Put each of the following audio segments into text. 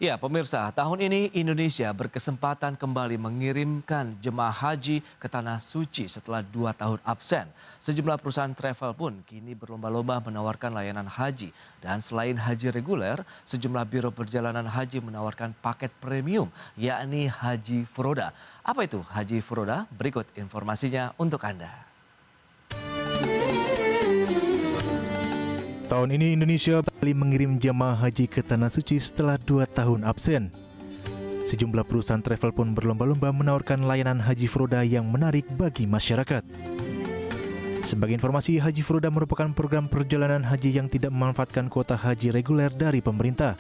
Ya, pemirsa, tahun ini Indonesia berkesempatan kembali mengirimkan jemaah haji ke Tanah Suci setelah 2 tahun absen. Sejumlah perusahaan travel pun kini berlomba-lomba menawarkan layanan haji. Dan selain haji reguler, sejumlah biro perjalanan haji menawarkan paket premium, yakni Haji Furoda. Apa itu Haji Furoda? Berikut informasinya untuk Anda. Tahun ini Indonesia kembali mengirim jemaah haji ke Tanah Suci setelah 2 tahun absen. Sejumlah perusahaan travel pun berlomba-lomba menawarkan layanan Haji Furoda yang menarik bagi masyarakat. Sebagai informasi, Haji Furoda merupakan program perjalanan haji yang tidak memanfaatkan kuota haji reguler dari pemerintah.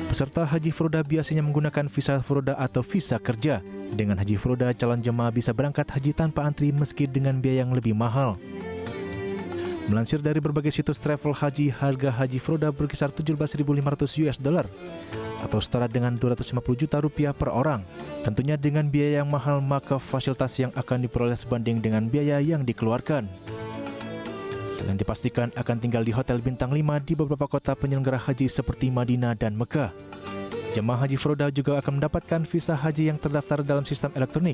Peserta Haji Furoda biasanya menggunakan visa Furoda atau visa kerja. Dengan Haji Furoda, calon jemaah bisa berangkat haji tanpa antri meski dengan biaya yang lebih mahal. Melansir dari berbagai situs travel haji, harga Haji Furoda berkisar 17.500 US dollar atau setara dengan 250 juta rupiah per orang. Tentunya dengan biaya yang mahal, maka fasilitas yang akan diperoleh sebanding dengan biaya yang dikeluarkan. Selain dipastikan akan tinggal di hotel bintang 5 di beberapa kota penyelenggara haji seperti Madinah dan Mekah. Jemaah Haji Furoda juga akan mendapatkan visa haji yang terdaftar dalam sistem elektronik.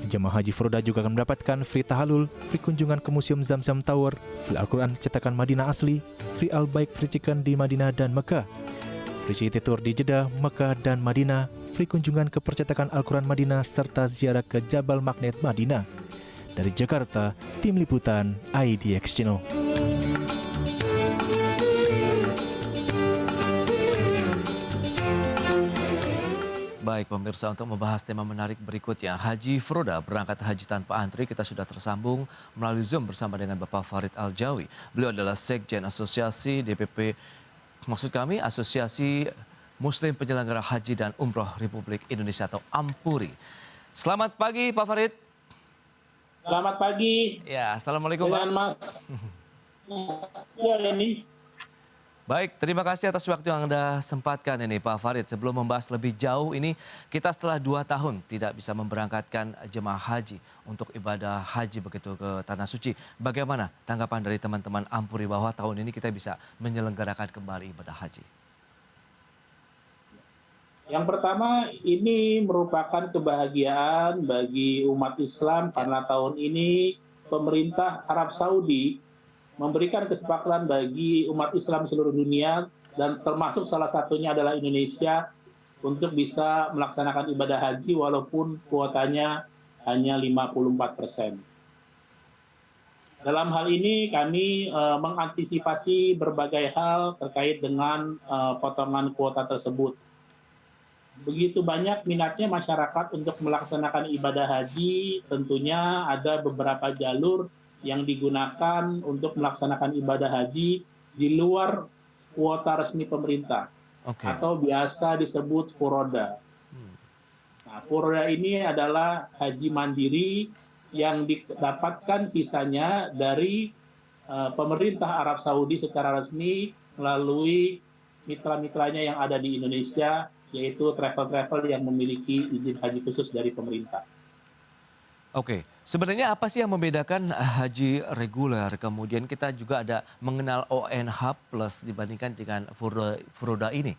Jemaah Haji Furoda juga akan mendapatkan free tahalul, free kunjungan ke Museum Zamzam Tower, free Al-Quran cetakan Madinah asli, free Al-Baik free chicken di Madinah dan Mekah, free city tour di Jeddah, Mekah dan Madinah, free kunjungan ke percetakan Al-Quran Madinah, serta ziarah ke Jabal Magnet Madinah. Dari Jakarta, Tim Liputan IDX Channel. Baik pemirsa, untuk membahas tema menarik berikutnya, Haji Furoda berangkat haji tanpa antri, kita sudah tersambung melalui Zoom bersama dengan Bapak Farid Aljawi. Beliau adalah Sekjen Asosiasi DPP, maksud kami Asosiasi Muslim Penyelenggara Haji dan Umroh Republik Indonesia atau AMPURI. Selamat pagi Pak Farid. Selamat pagi. Ya, Assalamualaikum Pak. Mas. Ya, ini. Baik, terima kasih atas waktu yang Anda sempatkan ini Pak Farid. Sebelum membahas lebih jauh ini, kita setelah 2 tahun tidak bisa memberangkatkan jemaah haji untuk ibadah haji begitu ke Tanah Suci. Bagaimana tanggapan dari teman-teman AMPURI bahwa tahun ini kita bisa menyelenggarakan kembali ibadah haji? Yang pertama, ini merupakan kebahagiaan bagi umat Islam karena tahun ini pemerintah Arab Saudi memberikan kesepakatan bagi umat Islam seluruh dunia dan termasuk salah satunya adalah Indonesia untuk bisa melaksanakan ibadah haji walaupun kuotanya hanya 54%. Dalam hal ini kami mengantisipasi berbagai hal terkait dengan potongan kuota tersebut. Begitu banyak minatnya masyarakat untuk melaksanakan ibadah haji, tentunya ada beberapa jalur yang digunakan untuk melaksanakan ibadah haji di luar kuota resmi pemerintah, atau biasa disebut Furoda. Nah, Furoda ini adalah haji mandiri yang didapatkan visanya dari pemerintah Arab Saudi secara resmi melalui mitra-mitranya yang ada di Indonesia, yaitu travel-travel yang memiliki izin haji khusus dari pemerintah. Oke, sebenarnya apa sih yang membedakan haji reguler, kemudian kita juga ada mengenal ONH plus dibandingkan dengan Furoda ini,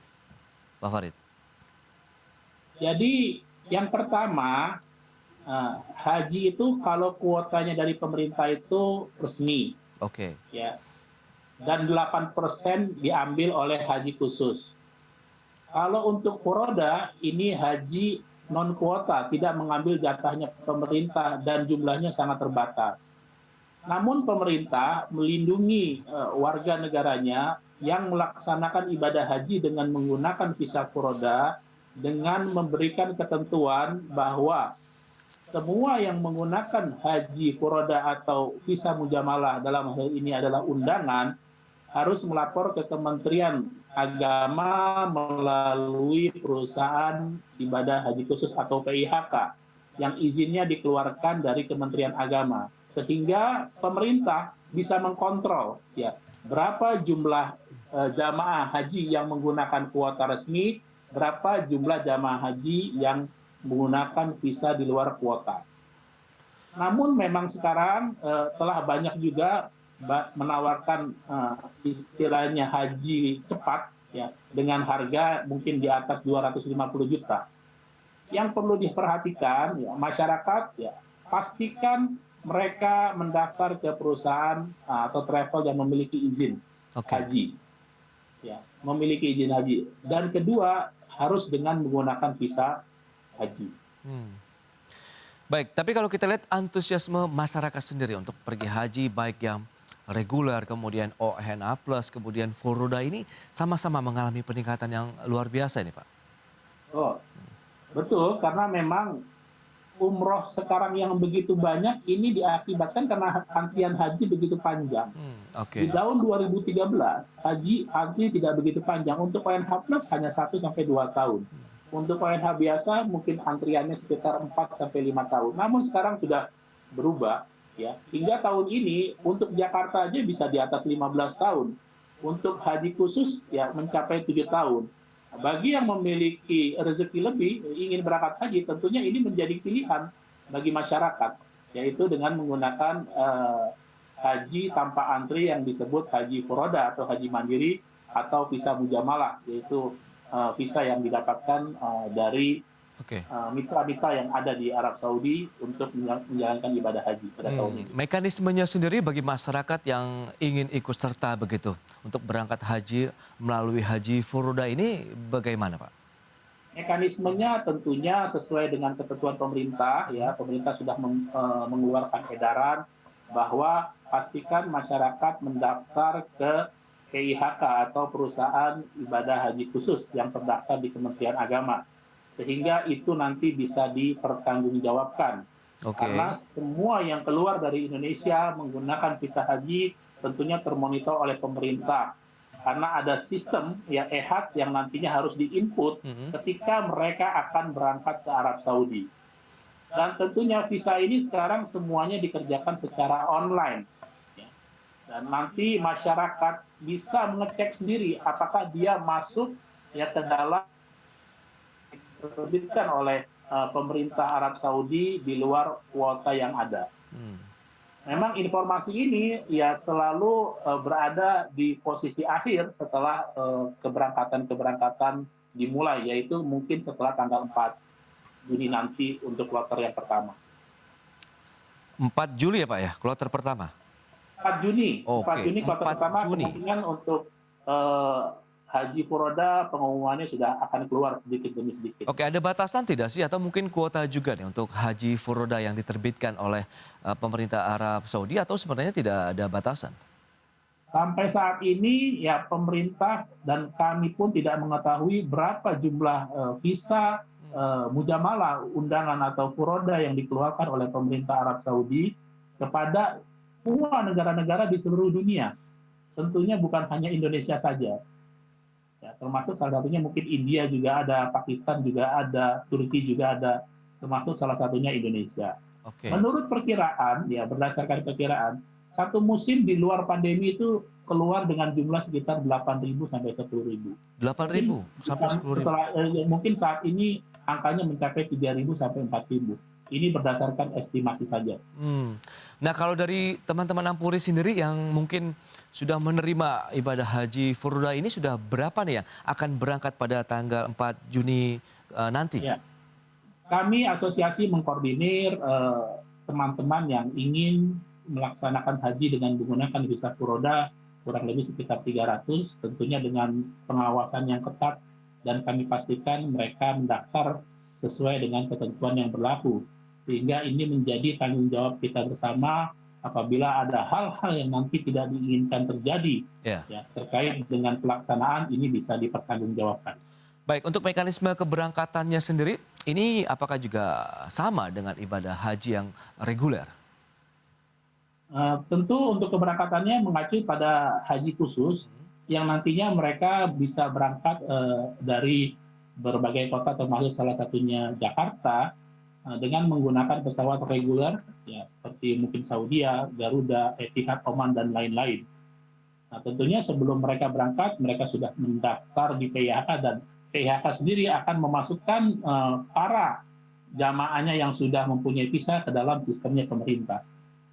Pak Farid? Jadi yang pertama, haji itu kalau kuotanya dari pemerintah itu resmi. Oke. Ya, dan 8% diambil oleh haji khusus. Kalau untuk Furoda, ini haji non-kuota, tidak mengambil jatahnya pemerintah dan jumlahnya sangat terbatas. Namun pemerintah melindungi warga negaranya yang melaksanakan ibadah haji dengan menggunakan visa Furoda dengan memberikan ketentuan bahwa semua yang menggunakan haji Furoda atau visa mujamalah, dalam hal ini adalah undangan, harus melapor ke Kementerian Agama melalui perusahaan ibadah haji khusus atau PIHK yang izinnya dikeluarkan dari Kementerian Agama, sehingga pemerintah bisa mengkontrol ya berapa jumlah jamaah haji yang menggunakan kuota resmi, berapa jumlah jamaah haji yang menggunakan visa di luar kuota. Namun memang sekarang telah banyak juga menawarkan istilahnya haji cepat, ya, dengan harga mungkin di atas 250 juta. Yang perlu diperhatikan, ya, masyarakat, ya, pastikan mereka mendaftar ke perusahaan atau travel yang memiliki izin haji, ya, memiliki izin haji. Dan kedua, harus dengan menggunakan visa haji. Baik, tapi kalau kita lihat antusiasme masyarakat sendiri untuk pergi haji, baik yang reguler, kemudian ONA+, kemudian full roda ini sama-sama mengalami peningkatan yang luar biasa ini, Pak. Oh, betul, karena memang umroh sekarang yang begitu banyak ini diakibatkan karena antrian haji begitu panjang. Di tahun 2013, haji tidak begitu panjang. Untuk ONH Plus hanya 1 sampai 2 tahun. Untuk ONH biasa mungkin antriannya sekitar 4 sampai 5 tahun. Namun sekarang sudah berubah, ya. Hingga tahun ini untuk Jakarta aja bisa di atas 15 tahun. Untuk haji khusus ya mencapai 7 tahun. Bagi yang memiliki rezeki lebih, ingin berangkat haji, tentunya ini menjadi pilihan bagi masyarakat, yaitu dengan menggunakan haji tanpa antri yang disebut haji furoda atau haji mandiri atau visa mujamalah, yaitu visa yang didapatkan dari mitra-mitra yang ada di Arab Saudi untuk menjalankan ibadah haji pada tahun ini. Mekanismenya sendiri bagi masyarakat yang ingin ikut serta begitu untuk berangkat haji melalui haji furoda ini bagaimana, Pak? Mekanismenya tentunya sesuai dengan ketentuan pemerintah, ya. Pemerintah sudah mengeluarkan edaran bahwa pastikan masyarakat mendaftar ke PIHK atau Perusahaan Ibadah Haji Khusus yang terdaftar di Kementerian Agama, sehingga itu nanti bisa dipertanggungjawabkan. Karena semua yang keluar dari Indonesia menggunakan visa haji tentunya termonitor oleh pemerintah. Karena ada sistem ya e-hajj yang nantinya harus diinput ketika mereka akan berangkat ke Arab Saudi. Dan tentunya visa ini sekarang semuanya dikerjakan secara online. Dan nanti masyarakat bisa mengecek sendiri apakah dia masuk ya ke dalam diterbitkan oleh pemerintah Arab Saudi di luar kuota yang ada. Memang informasi ini ya selalu berada di posisi akhir setelah keberangkatan dimulai, yaitu mungkin setelah tanggal 4 Juni nanti untuk kloter yang pertama. 4 Juli ya Pak ya, kloter pertama? 4 Juni, 4 Juni kloter pertama, kemungkinan untuk haji furoda pengumumannya sudah akan keluar sedikit demi sedikit. Ada batasan tidak sih atau mungkin kuota juga nih untuk haji furoda yang diterbitkan oleh pemerintah Arab Saudi atau sebenarnya tidak ada batasan? Sampai saat ini ya pemerintah dan kami pun tidak mengetahui berapa jumlah visa mujamalah undangan atau furoda yang dikeluarkan oleh pemerintah Arab Saudi kepada semua negara-negara di seluruh dunia. Tentunya bukan hanya Indonesia saja. Ya, termasuk salah satunya mungkin India juga ada, Pakistan juga ada, Turki juga ada, termasuk salah satunya Indonesia. Menurut perkiraan, ya berdasarkan perkiraan, satu musim di luar pandemi itu keluar dengan jumlah sekitar 8.000 sampai 10.000. 8.000 sampai 10.000. Mungkin saat ini angkanya mencapai 3.000 sampai 4.000. Ini berdasarkan estimasi saja. Nah kalau dari teman-teman Ampuri sendiri yang mungkin sudah menerima ibadah haji furoda ini sudah berapa nih yang akan berangkat pada tanggal 4 Juni nanti? Ya. Kami asosiasi mengkoordinir teman-teman yang ingin melaksanakan haji dengan menggunakan visa furoda kurang lebih sekitar 300, tentunya dengan pengawasan yang ketat dan kami pastikan mereka mendaftar sesuai dengan ketentuan yang berlaku. Sehingga ini menjadi tanggung jawab kita bersama apabila ada hal-hal yang nanti tidak diinginkan terjadi ya, terkait dengan pelaksanaan ini bisa dipertanggungjawabkan. Baik, untuk mekanisme keberangkatannya sendiri, ini apakah juga sama dengan ibadah haji yang reguler? Tentu untuk keberangkatannya mengacu pada haji khusus yang nantinya mereka bisa berangkat dari berbagai kota termasuk salah satunya Jakarta dengan menggunakan pesawat reguler ya seperti mungkin Saudi, Garuda, Etihad, Oman dan lain-lain. Nah, tentunya sebelum mereka berangkat mereka sudah mendaftar di PIHK dan PIHK sendiri akan memasukkan para jamaahnya yang sudah mempunyai visa ke dalam sistemnya pemerintah.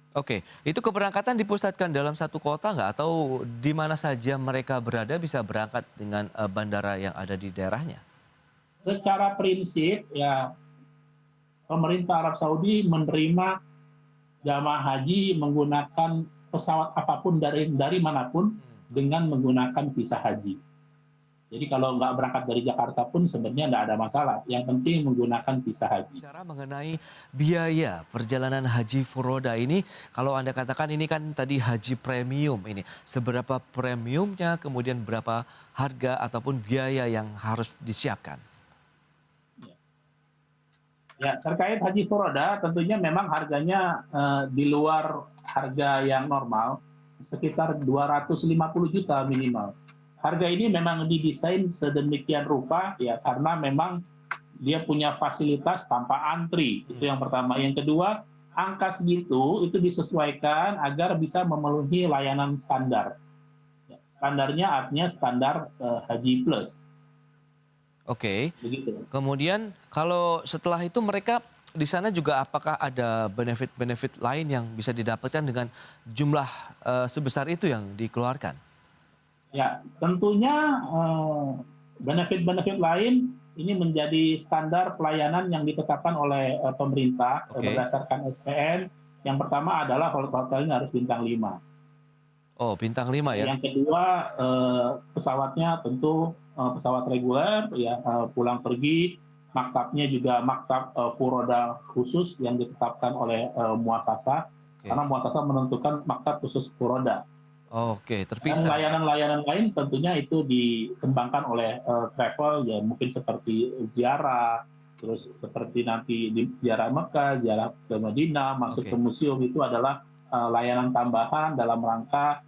Oke, itu keberangkatan dipusatkan dalam satu kota nggak atau di mana saja mereka berada bisa berangkat dengan bandara yang ada di daerahnya? Secara prinsip ya pemerintah Arab Saudi menerima jamaah haji menggunakan pesawat apapun dari manapun dengan menggunakan visa haji. Jadi kalau nggak berangkat dari Jakarta pun sebenarnya nggak ada masalah. Yang penting menggunakan visa haji. Bicara mengenai biaya perjalanan haji furoda ini, kalau Anda katakan ini kan tadi haji premium ini, seberapa premiumnya, kemudian berapa harga ataupun biaya yang harus disiapkan? Ya, terkait haji furoda tentunya memang harganya di luar harga yang normal, sekitar 250 juta minimal. Harga ini memang didesain sedemikian rupa ya karena memang dia punya fasilitas tanpa antri. Itu yang pertama. Yang kedua, angka segitu itu disesuaikan agar bisa memenuhi layanan standar. Ya, standarnya artinya standar Haji Plus. Oke. Begitu. Kemudian kalau setelah itu mereka di sana juga apakah ada benefit-benefit lain yang bisa didapatkan dengan jumlah sebesar itu yang dikeluarkan? Ya, tentunya benefit-benefit lain ini menjadi standar pelayanan yang ditetapkan oleh pemerintah berdasarkan SPN. Yang pertama adalah hotelnya harus bintang 5. Oh, bintang 5 ya. Yang kedua pesawatnya tentu pesawat reguler ya pulang pergi, maktabnya juga maktab furoda khusus yang ditetapkan oleh muasasa karena muasasa menentukan maktab khusus furoda. Oke, Dan terpisah. layanan-layanan lain tentunya itu dikembangkan oleh travel ya mungkin seperti ziarah, terus seperti nanti di ziarah Mekah, ziarah ke Madinah, masuk ke museum itu adalah layanan tambahan dalam rangka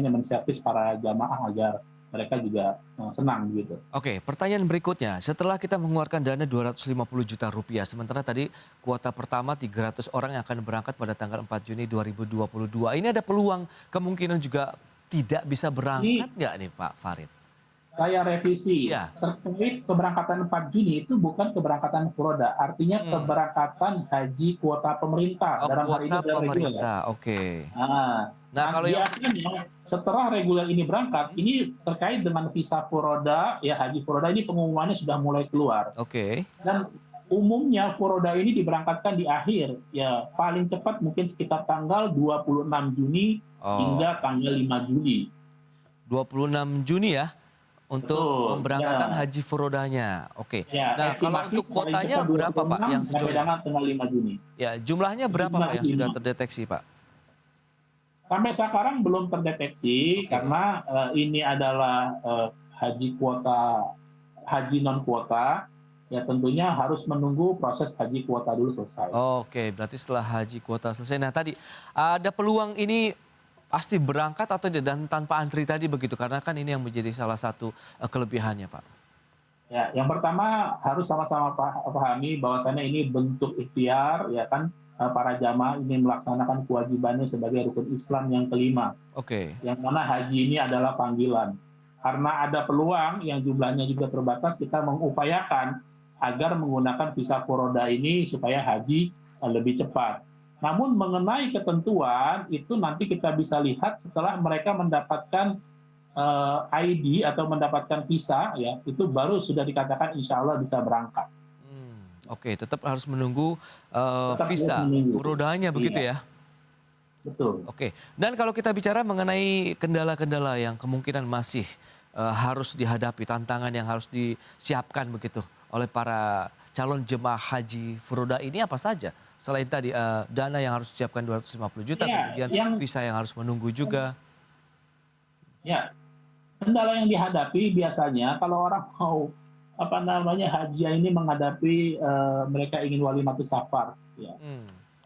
menservis para jamaah agar mereka juga senang gitu. Oke, pertanyaan berikutnya. Setelah kita mengeluarkan dana 250 juta rupiah, sementara tadi kuota pertama 300 orang yang akan berangkat pada tanggal 4 Juni 2022. Ini ada peluang kemungkinan juga tidak bisa berangkat nggak nih Pak Farid? Saya revisi, Ya. terkait keberangkatan 4 Juni itu bukan keberangkatan furoda, artinya keberangkatan haji kuota pemerintah. Oh, dalam hari ini kuota adalah reguler. pemerintah, oke. Nah, kalau yang biasanya setelah reguler ini berangkat, ini terkait dengan visa furoda, ya haji furoda ini pengumumannya sudah mulai keluar. Oke. Dan umumnya furoda ini diberangkatkan di akhir, ya paling cepat mungkin sekitar tanggal 26 Juni hingga tanggal 5 Juli. 26 Juni ya? Untuk pemberangkatan haji furodanya. Oke. Ya, Nah, kalau untuk kuotanya berapa Pak yang sejauh ini? Tanggal 5 Juni. Ya, jumlahnya berapa Pak yang sudah terdeteksi Pak? Sampai sekarang belum terdeteksi karena ini adalah haji non kuota. Ya tentunya harus menunggu proses haji kuota dulu selesai. Oke, berarti setelah haji kuota selesai. Nah tadi ada peluang ini pasti berangkat atau tidak dan tanpa antri tadi begitu karena kan ini yang menjadi salah satu kelebihannya Pak. Ya, yang pertama harus sama-sama pahami bahwasannya ini bentuk ikhtiar ya kan para jamaah ini melaksanakan kewajibannya sebagai rukun Islam yang kelima. Oke. Yang mana haji ini adalah panggilan. Karena ada peluang yang jumlahnya juga terbatas, kita mengupayakan agar menggunakan visa furoda ini supaya haji lebih cepat. Namun mengenai ketentuan itu nanti kita bisa lihat setelah mereka mendapatkan ID atau mendapatkan visa, ya itu baru sudah dikatakan insya Allah bisa berangkat. Oke, tetap harus menunggu visa menunggu. furodanya begitu ya? Betul. Oke, dan kalau kita bicara mengenai kendala-kendala yang kemungkinan masih harus dihadapi, tantangan yang harus disiapkan begitu oleh para calon jemaah haji furoda ini apa saja? Selain tadi dana yang harus disiapkan 250 juta, kemudian visa yang harus menunggu juga. Ya, kendala yang dihadapi biasanya kalau orang mau haji ini menghadapi mereka ingin walimatus safar. Ya.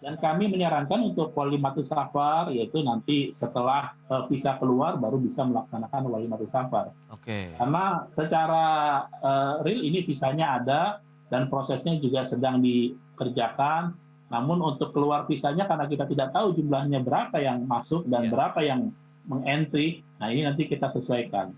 Dan kami menyarankan untuk walimatus safar yaitu nanti setelah visa keluar baru bisa melaksanakan walimatus safar. Oke. Karena secara real ini visanya ada dan prosesnya juga sedang dikerjakan. Namun untuk keluar visanya karena kita tidak tahu jumlahnya berapa yang masuk dan berapa yang mengentry, nah ini nanti kita sesuaikan.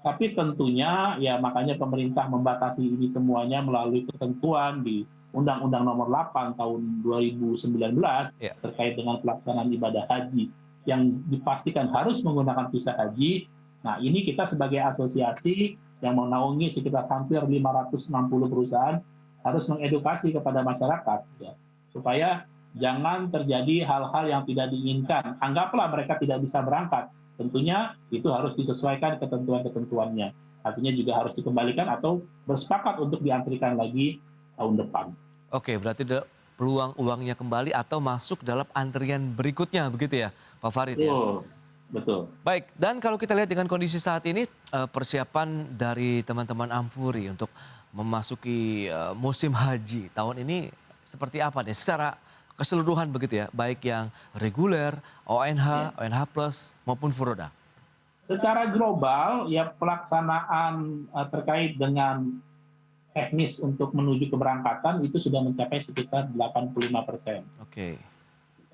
Tapi tentunya ya makanya pemerintah membatasi ini semuanya melalui ketentuan di Undang-Undang Nomor 8 tahun 2019 Ya. terkait dengan pelaksanaan ibadah haji yang dipastikan harus menggunakan visa haji. Nah, ini kita sebagai asosiasi yang menaungi sekitar hampir 560 perusahaan harus mengedukasi kepada masyarakat ya, supaya jangan terjadi hal-hal yang tidak diinginkan. Anggaplah mereka tidak bisa berangkat, tentunya itu harus disesuaikan ketentuan-ketentuannya. Artinya juga harus dikembalikan atau bersepakat untuk diantrikan lagi tahun depan. Oke, berarti ada peluang uangnya kembali atau masuk dalam antrian berikutnya, begitu ya, Pak Farid ya? Betul. Baik, dan kalau kita lihat dengan kondisi saat ini, persiapan dari teman-teman Ampuri untuk memasuki musim haji tahun ini seperti apa nih? Secara keseluruhan begitu ya, baik yang reguler, ONH, ONH Plus maupun Furoda. Secara global, ya pelaksanaan terkait dengan teknis untuk menuju keberangkatan itu sudah mencapai sekitar 85%. Oke.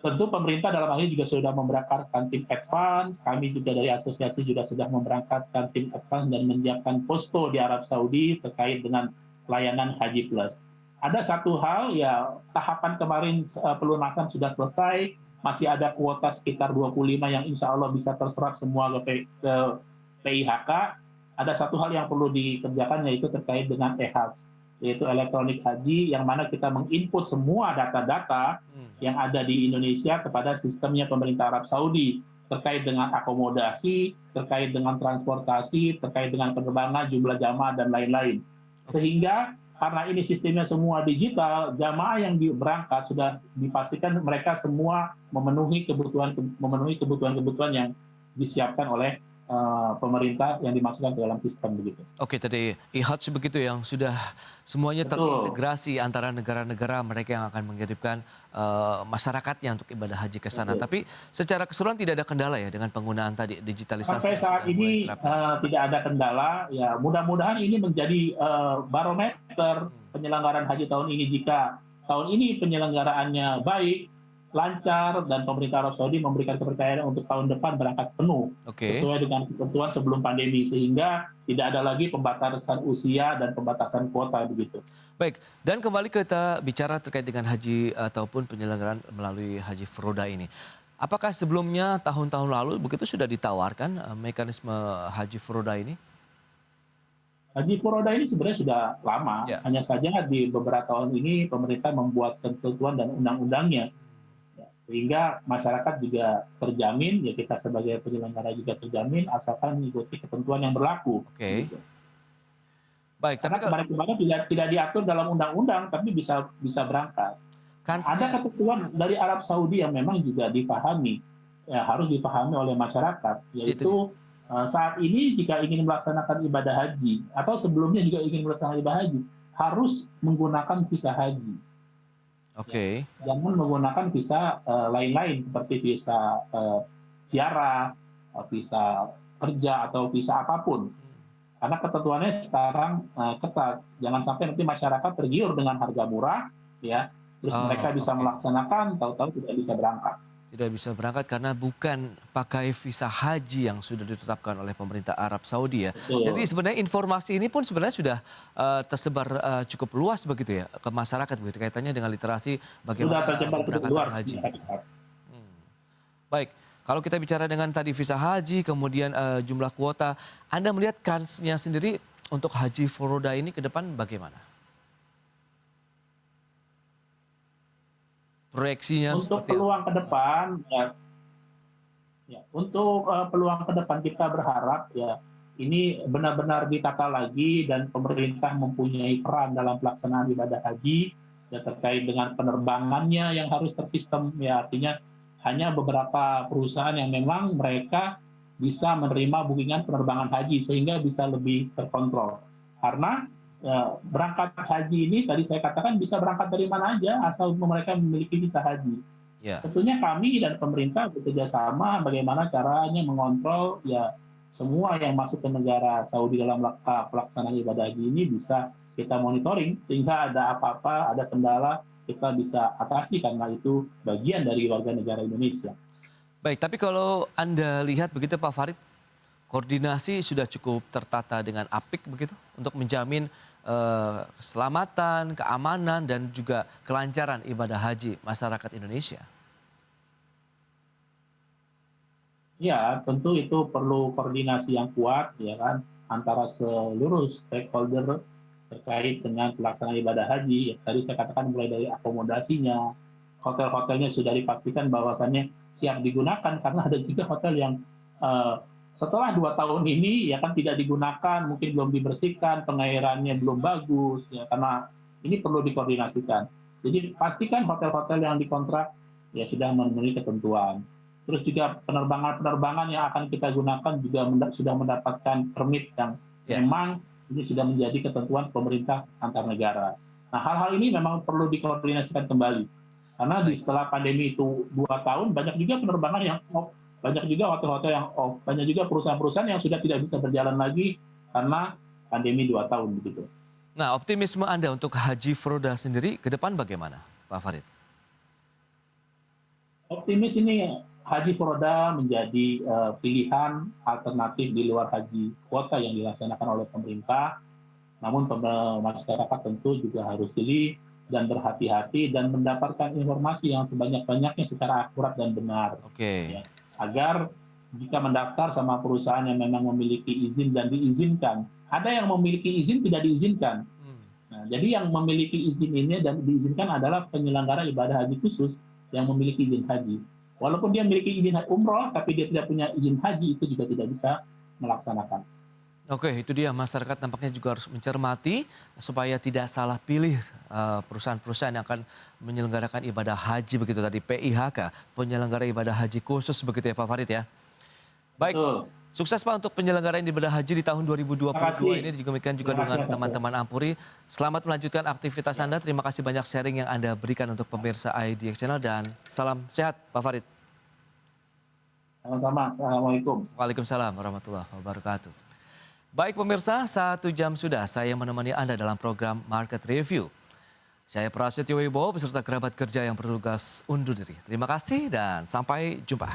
Tentu pemerintah dalam hal ini juga sudah memberangkatkan tim advance, kami juga dari asosiasi juga sudah memberangkatkan tim advance dan menyiapkan posko di Arab Saudi terkait dengan layanan Haji Plus. Ada satu hal, ya tahapan kemarin pelunasan sudah selesai, masih ada kuota sekitar 25 yang insya Allah bisa terserap semua ke PIHK. Ada satu hal yang perlu dikerjakan yaitu terkait dengan e-Hajj, yaitu elektronik haji, yang mana kita menginput semua data-data yang ada di Indonesia kepada sistemnya pemerintah Arab Saudi terkait dengan akomodasi, terkait dengan transportasi, terkait dengan penerbangan, jumlah jamaah, dan lain-lain. Sehingga karena ini sistemnya semua digital, jamaah yang berangkat sudah dipastikan mereka semua memenuhi kebutuhan-kebutuhan yang disiapkan oleh pemerintah yang dimasukkan ke dalam sistem begitu. Oke, tadi e-Hajj begitu yang sudah semuanya terintegrasi antara negara-negara mereka yang akan mengirimkan masyarakatnya untuk ibadah haji ke sana. Tapi secara keseluruhan tidak ada kendala ya dengan penggunaan tadi digitalisasi. Sampai saat ini tidak ada kendala. Ya, mudah-mudahan ini menjadi barometer penyelenggaraan haji tahun ini. Jika tahun ini penyelenggaraannya baik, lancar, dan pemerintah Arab Saudi memberikan kepercayaan untuk tahun depan berangkat penuh sesuai dengan ketentuan sebelum pandemi, sehingga tidak ada lagi pembatasan usia dan pembatasan kuota begitu. Baik, dan kembali kita bicara terkait dengan haji ataupun penyelenggaraan melalui Haji Furoda ini. Apakah sebelumnya tahun-tahun lalu begitu sudah ditawarkan mekanisme Haji Furoda ini? Haji Furoda ini sebenarnya sudah lama, hanya saja di beberapa tahun ini pemerintah membuat ketentuan dan undang-undangnya, sehingga masyarakat juga terjamin, ya kita sebagai penyelenggara juga terjamin asalkan mengikuti ketentuan yang berlaku. Oke. Baik, karena kemarin tidak diatur dalam undang-undang, tapi bisa berangkat. Ada ketentuan dari Arab Saudi yang memang juga dipahami, ya harus dipahami oleh masyarakat, yaitu saat ini jika ingin melaksanakan ibadah haji atau sebelumnya juga ingin melaksanakan ibadah haji harus menggunakan visa haji. Oke. Jangan menggunakan visa lain-lain seperti visa ziarah, visa kerja, atau visa apapun. Karena ketentuannya sekarang ketat. Jangan sampai nanti masyarakat tergiur dengan harga murah, ya, terus mereka bisa melaksanakan, tahu-tahu tidak bisa berangkat. Tidak bisa berangkat karena bukan pakai visa haji yang sudah ditetapkan oleh pemerintah Arab Saudi ya. Betul. Jadi sebenarnya informasi ini pun sebenarnya sudah tersebar cukup luas begitu ya ke masyarakat begitu, kaitannya dengan literasi bagaimana berangkat haji. Baik, kalau kita bicara dengan tadi visa haji kemudian jumlah kuota, Anda melihat kansnya sendiri untuk Haji Furoda ini ke depan bagaimana? Proyeksinya untuk peluang ke depan, untuk peluang ke depan kita berharap ya ini benar-benar ditata lagi dan pemerintah mempunyai peran dalam pelaksanaan ibadah haji, ya terkait dengan penerbangannya yang harus tersistem, ya artinya hanya beberapa perusahaan yang memang mereka bisa menerima bookingan penerbangan haji sehingga bisa lebih terkontrol. Karena berangkat haji ini tadi saya katakan bisa berangkat dari mana aja asal mereka memiliki visa haji. Tentunya kami dan pemerintah bekerja sama bagaimana caranya mengontrol ya semua yang masuk ke negara Saudi dalam pelaksanaan ibadah haji ini bisa kita monitoring sehingga ada apa-apa, ada kendala kita bisa atasi karena itu bagian dari warga negara Indonesia. Baik, tapi kalau Anda lihat begitu Pak Farid, koordinasi sudah cukup tertata dengan apik begitu untuk menjamin keselamatan, keamanan, dan juga kelancaran ibadah haji masyarakat Indonesia? Ya, tentu itu perlu koordinasi yang kuat, ya kan, antara seluruh stakeholder terkait dengan pelaksanaan ibadah haji. Ya, tadi saya katakan mulai dari akomodasinya, hotel-hotelnya sudah dipastikan bahwasannya siap digunakan, karena ada juga hotel yang eh, setelah 2 tahun ini ya kan tidak digunakan, mungkin belum dibersihkan, pengairannya belum bagus, ya karena ini perlu dikoordinasikan. Jadi pastikan hotel-hotel yang dikontrak ya sudah memenuhi ketentuan. Terus juga penerbangan-penerbangan yang akan kita gunakan juga sudah mendapatkan permit yang memang ini sudah menjadi ketentuan pemerintah antar negara. Nah, hal-hal ini memang perlu dikoordinasikan kembali. Karena setelah pandemi itu 2 tahun, banyak juga penerbangan yang off, banyak juga hotel-hotel yang off, banyak juga perusahaan-perusahaan yang sudah tidak bisa berjalan lagi karena pandemi 2 tahun begitu. Nah, optimisme Anda untuk Haji Furoda sendiri ke depan bagaimana, Pak Farid? Optimis ini Haji Furoda menjadi pilihan alternatif di luar haji kuota yang dilaksanakan oleh pemerintah. Namun masyarakat tentu juga harus jeli dan berhati-hati dan mendapatkan informasi yang sebanyak-banyaknya secara akurat dan benar. Oke. Ya, agar jika mendaftar sama perusahaan yang memang memiliki izin dan diizinkan, ada yang memiliki izin tidak diizinkan. Nah, jadi yang memiliki izin ini dan diizinkan adalah penyelenggara ibadah haji khusus yang memiliki izin haji. Walaupun dia memiliki izin umroh, tapi dia tidak punya izin haji, itu juga tidak bisa melaksanakan. Oke, itu dia, masyarakat nampaknya juga harus mencermati supaya tidak salah pilih perusahaan-perusahaan yang akan menyelenggarakan ibadah haji begitu tadi, PIHK, penyelenggara ibadah haji khusus begitu ya Pak Farid ya. Baik, Betul. sukses Pak untuk penyelenggaraan ibadah haji di tahun 2022 ini, demikian juga dengan teman-teman Ampuri. Selamat melanjutkan aktivitas Anda, terima kasih banyak sharing yang Anda berikan untuk pemirsa IDX Channel dan salam sehat Pak Farid. Sama-sama, Assalamualaikum. Waalaikumsalam warahmatullahi wabarakatuh. Baik pemirsa, 1 jam sudah saya menemani Anda dalam program Market Review. Saya Prasetyo Wibowo beserta kerabat kerja yang bertugas undur diri. Terima kasih dan sampai jumpa.